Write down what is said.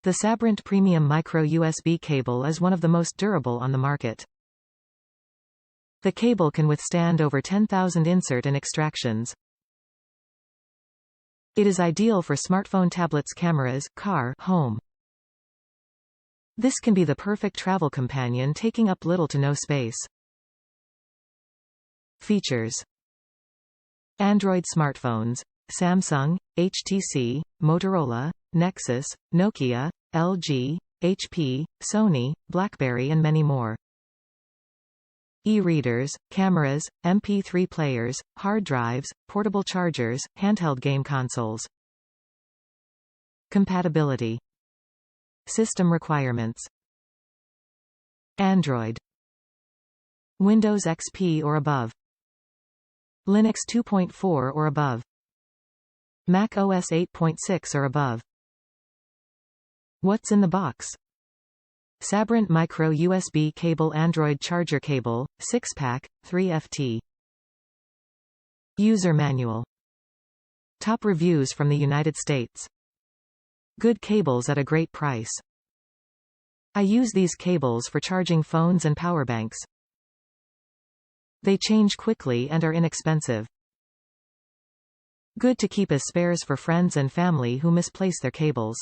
The SABRENT Premium Micro USB cable is one of the most durable on the market. The cable can withstand over 10,000 insert and extractions. It is ideal for smartphone, tablets, cameras, car, home. This can be the perfect travel companion, taking up little to no space. Features: Android smartphones, Samsung, HTC, Motorola, Nexus, Nokia, LG, HP, Sony, Blackberry and many more. E-readers, cameras, MP3 players, hard drives, portable chargers, handheld game consoles. Compatibility. System requirements: Android, Windows XP or above, Linux 2.4 or above, Mac OS 8.6 or above. What's in the box? SABRENT Micro USB cable, Android charger cable, 6-pack, 3FT. User manual. Top reviews from the United States. Good cables at a great price. I use these cables for charging phones and power banks. They change quickly and are inexpensive. Good to keep as spares for friends and family who misplace their cables.